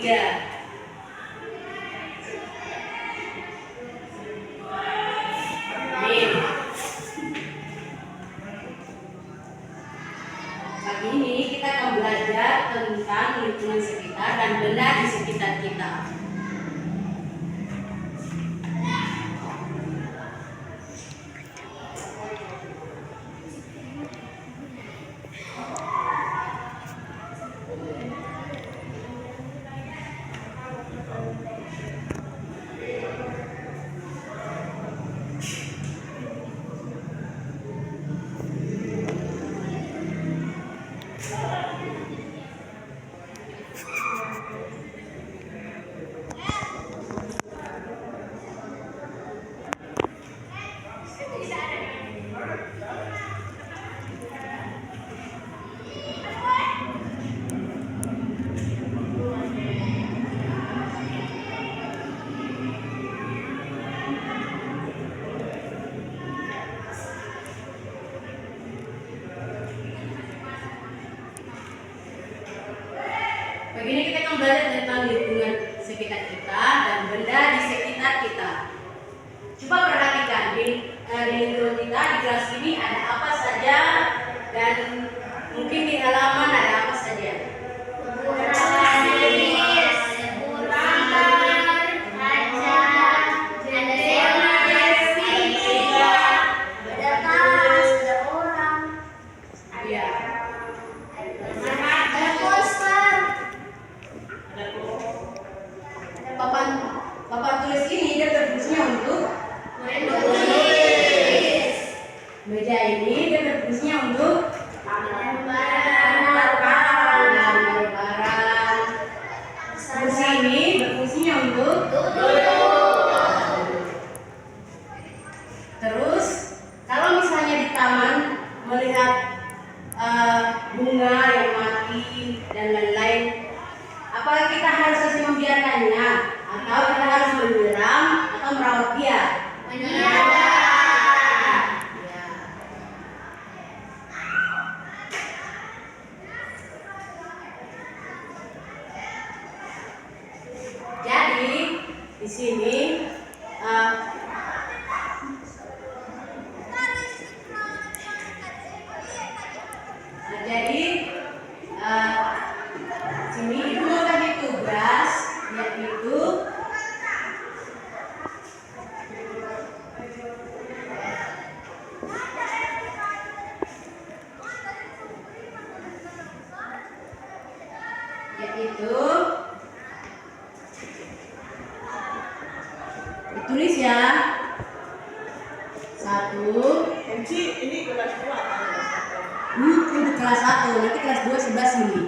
3. Nih. Pagi ini kita akan belajar tentang lingkungan sekitar dan benda di sekitar kita. Begini kita akan belajar tentang lingkungan sekitar kita dan benda di sekitar kita. Coba perhatikan di lingkungan kita di kelas ini ada apa saja dan mungkin di halaman ada apa saja. Papan tulis ini dia berfungsinya untuk menulis. Meja ini dia berfungsinya untuk barang. Kursi ini berfungsinya untuk duduk. Terus kalau misalnya di taman melihat bunga yang mati dan lain-lain, apakah kita harus membiarkannya atau kita harus menyiram atau merawat dia? Menyiram. Ya. Jadi di sini sini itu mau kasih tugas yaitu ditulis ya. 1. MC ini kelas 2 Itu kelas 1, nanti kelas 2 sebelah sini.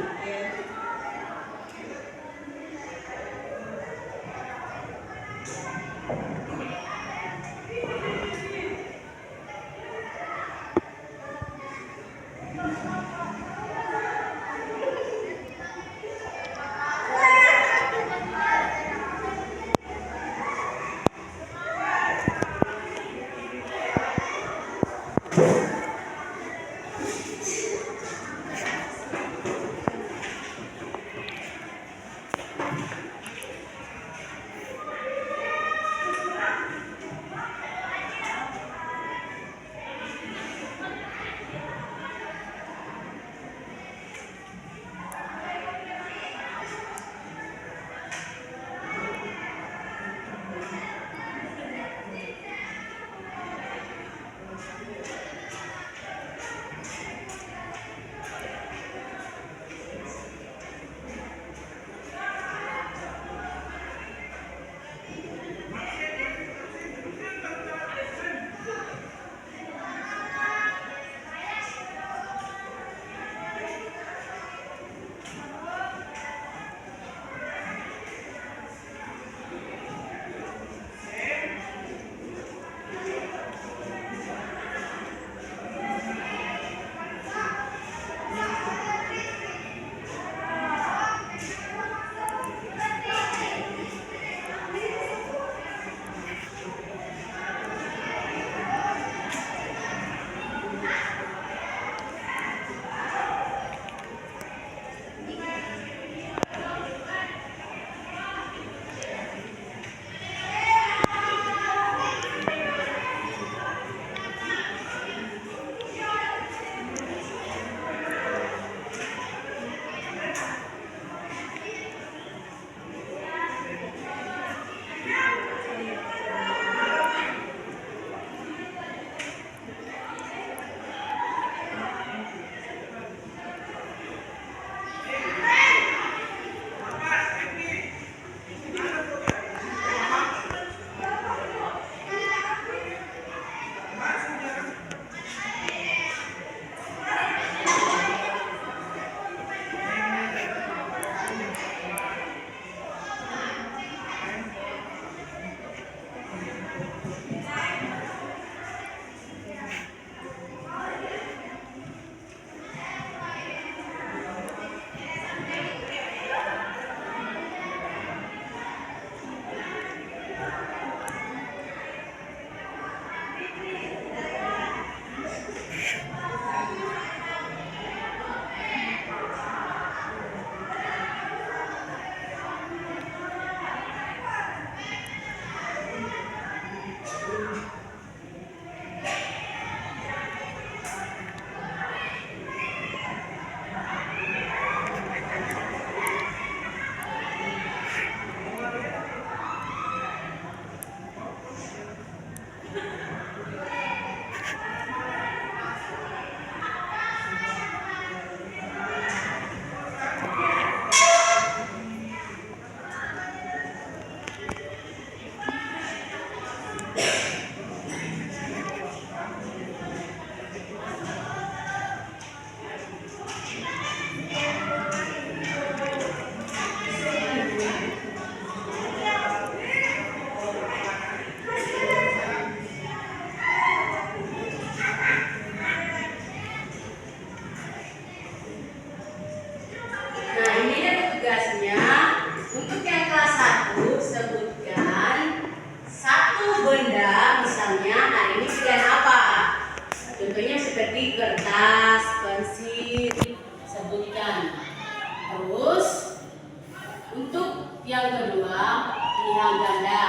yang kedua, pilihan ganda.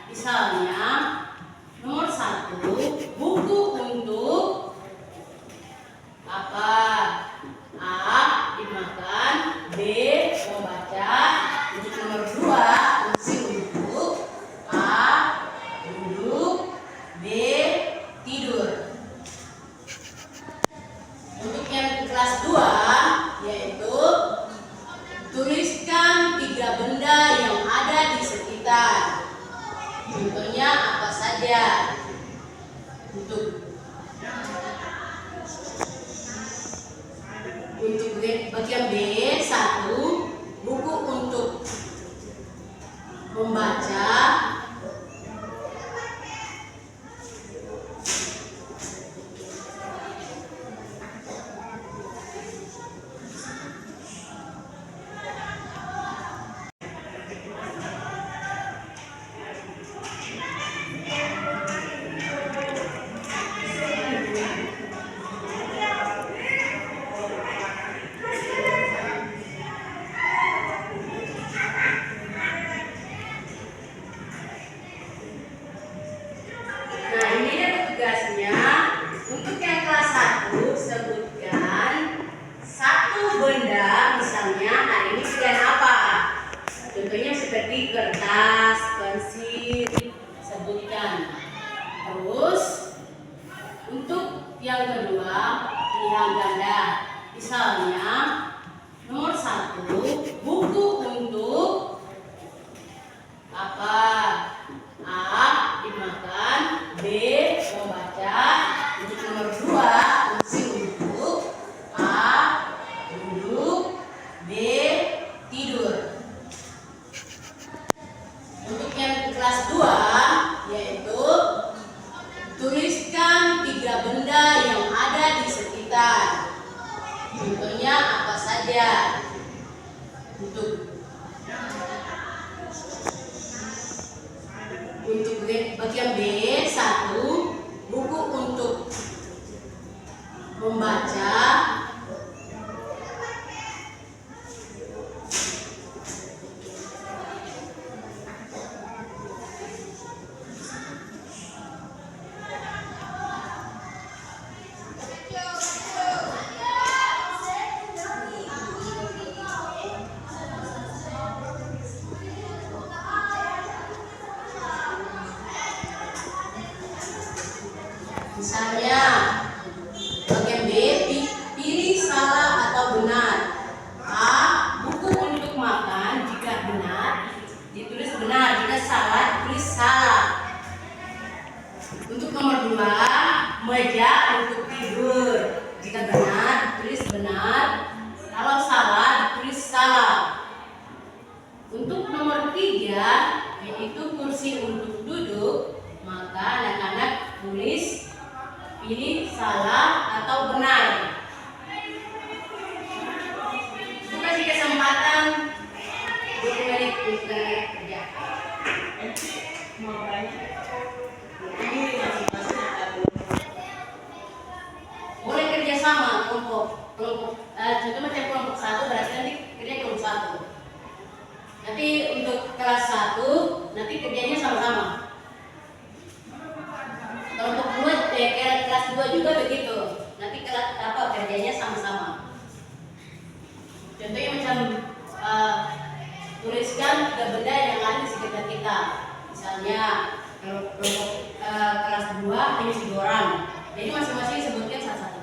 Misalnya, nomor 1, buku untuk apa? A. Dimakan. B. Membaca. Untuk nomor 2, kursi untuk A. Duduk. B. Tidur. Untuk yang kelas 2, yaitu tuliskan 3 benda yang ada di sekitar. Contohnya apa saja? Untuk bagian B, 1, buku untuk membaca. Tugasnya untuk yang kelas 1, sebutkan 1 benda, misalnya hari ini sekian apa. Contohnya seperti kertas, pensil, sebutkan. Terus untuk yang kedua, pilihan ganda. Misalnya nomor 1, buku untuk apa? A. Dimakan. B. Membaca. Untuk nomor 2, kursi untuk A. Duduk. B. Tidur. Untuk yang kelas 2, yaitu tuliskan 3 benda yang ada di sekitar. Contohnya apa saja? Untuk bagian B, 1, buku untuk membaca. Misalnya bagian B, pilih salah atau benar. A. Buku untuk makan. Jika benar, ditulis benar. Jika salah, ditulis salah. Untuk nomor 2, meja untuk tidur. Jika benar, ditulis benar. Kalau salah, ditulis salah. Untuk nomor 3, yaitu kursi untuk duduk, maka anak-anak tulis pilih salah atau benar. Itu kasih kesempatan 20 menit untuk kerja. Boleh kerja sama kelompok. Contoh macam kelompok 1 berarti nanti kerja kelompok 1. Nanti untuk kelas 1 nanti kerjanya sama-sama. Kelompok 2, kelas 2 juga begitu. Nanti kelas kerjanya sama-sama. Contohnya macam tuliskan 3 benda yang ada di sekitar kita. Misalnya kelompok kelas 2 hanya 3 orang. Jadi masing-masing sebutkan satu-satu.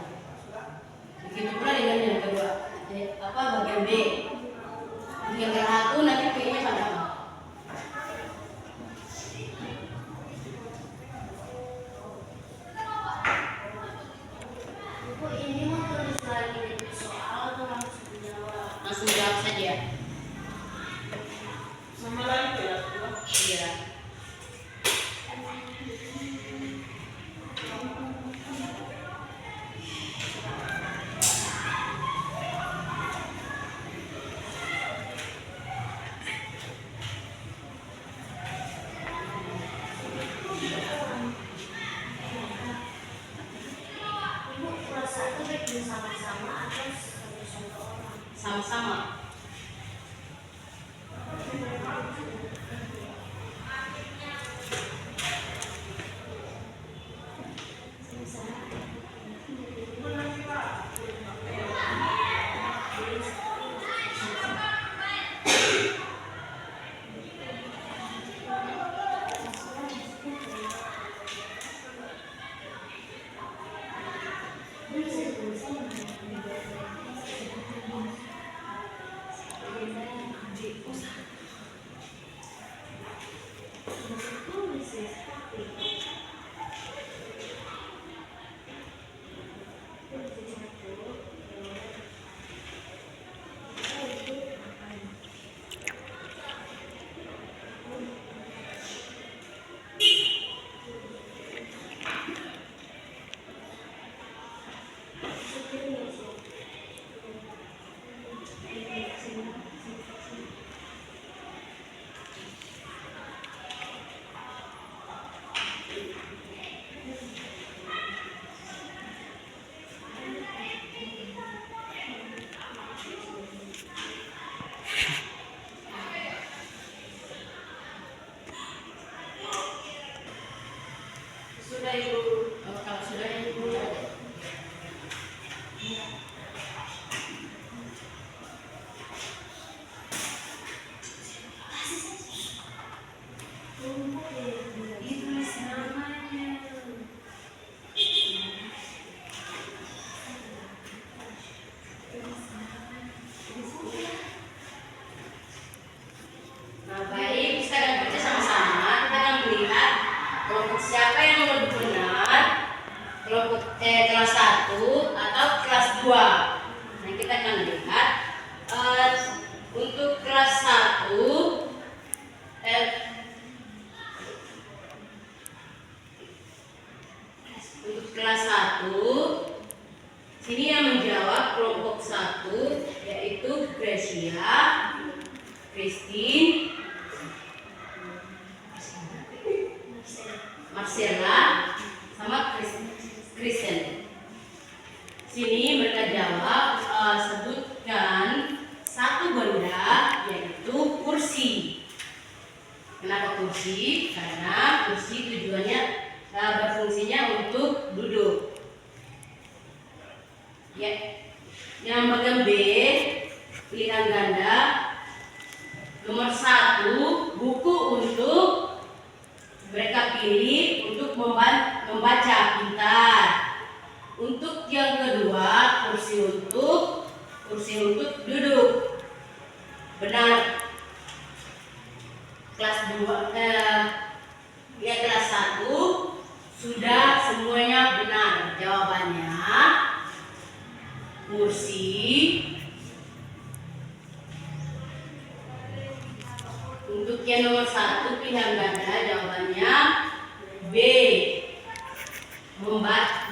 Begitu pula dengan yang kedua. Bagian B. Yang kelas 1 nanti pilihnya sama-sama. Ini mau tulis lagi soal atau langsung jawab saja? Sama lagi ya? Iya. Sudah Ibu. Oh, kalau sudah Ibu. Ditulis namanya. Nah, baik, sekarang baca sama-sama. Kita akan melihat kelompok siapa yang lebih benar, kelompok kelas 1 atau kelas 2. Nah, kita akan lihat untuk kelas 1 untuk kelas 1 sini yang menjawab kelompok 1 yaitu Gracia, Christine, Marcella, sama Kristen. Sini mereka jawab sebutkan satu benda yaitu kursi. Kenapa kursi? Karena kursi tujuannya berfungsinya untuk duduk. Ya. Yang bagian B, pilihan ganda nomor 1, buku untuk mereka pilih untuk membaca pintar. Untuk yang kedua, kursi untuk duduk. Benar. Kelas 2 kelas 1 sudah semuanya benar. Jawabannya kursi. Untuk yang nomor 1 pilihan ganda jawabannya B,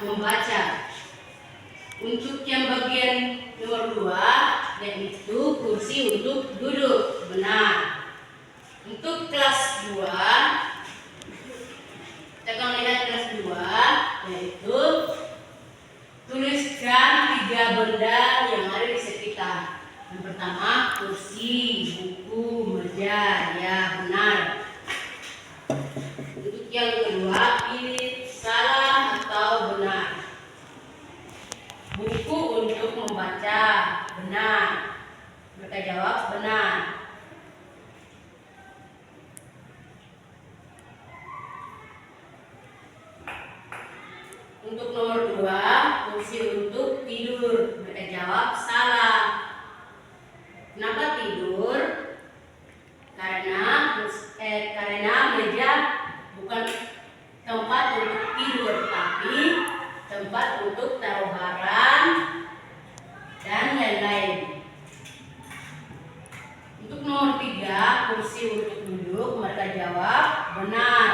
membaca. Untuk yang bagian nomor 2 yaitu kursi untuk duduk. Benar. Untuk kelas 2 kita akan lihat kelas 2 yaitu tuliskan 3 benda yang ada di sekitar. Yang pertama kursi, buku, meja. Ya, benar. Untuk yang kedua pilih salah atau benar. Buku untuk membaca. Benar. Mereka jawab benar. Untuk nomor 2 kursi untuk tidur. Mereka jawab salah. Kenapa tidur? Karena meja bukan tempat untuk tidur, tapi tempat untuk taruh barang dan lain-lain. Untuk nomor 3 kursi untuk duduk. Mereka jawab benar.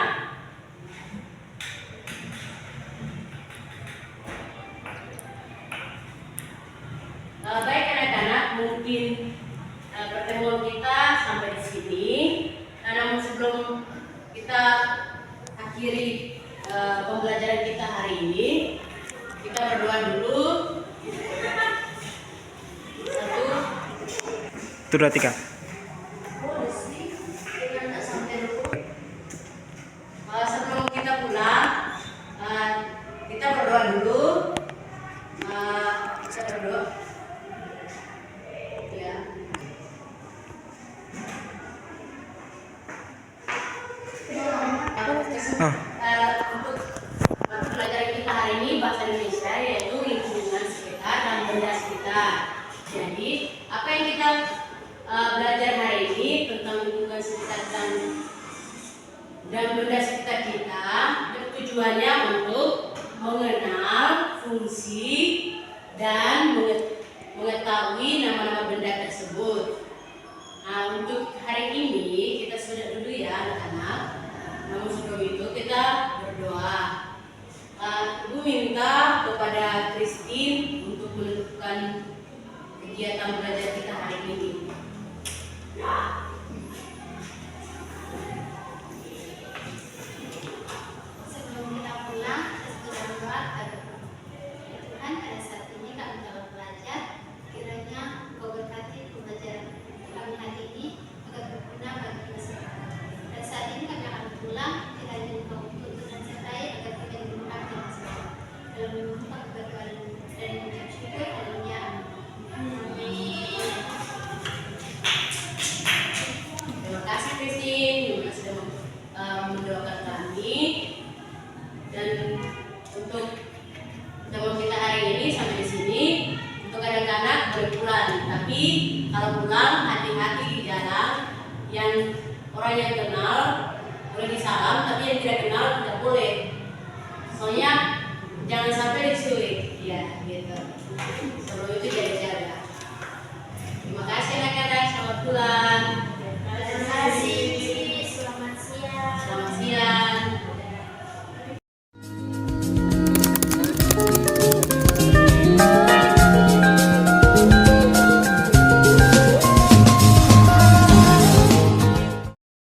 Baik anak-anak, mungkin pertemuan kita sampai di sini. Namun sebelum kita akhiri pembelajaran kita hari ini, kita berdoa dulu. 1, 2, 3. Sebelum kita pulang, kita berdoa dulu. Kita berdoa. Ya. Untuk pelajaran kita hari ini bahasa Indonesia yaitu lingkungan sekitar dan benda sekitar. Jadi apa yang kita belajar hari ini tentang lingkungan sekitar dan dan benda sekitar kita. Tujuannya untuk mengenal fungsi dan mengetahui nama-nama benda tersebut. Nah, untuk hari ini kita sudah dulu ya anak-anak. Namun sebelum itu kita berdoa. Ibu minta kepada Christine untuk menentukan kegiatan belajar kita hari ini. Sebelum kita pulang, kita berdoa agar Tuhan, pada saat ini kami telah belajar, kiranya Engkau berkati pembelajaran kami hari ini agar berguna bagi masyarakat. Dan saat ini kami akan pulang, kiranya Engkau tuntun dan sertai agar kita diberkati masyarakat. Dalam memohon berdoa dan mengucap syukur, haleluya, amin. Terima kasih Christine sudah mendoakan kami. Dan untuk teman kita hari ini sampai di sini. Untuk anak-anak boleh pulang, tapi kalau pulang hati-hati di jalan. Yang orang yang kenal boleh disalam, tapi yang tidak kenal tidak boleh. Soalnya jangan sampai disuruh, ya gitu. Sebelum itu jaga-jaga. Terima kasih anak-anak, selamat pulang.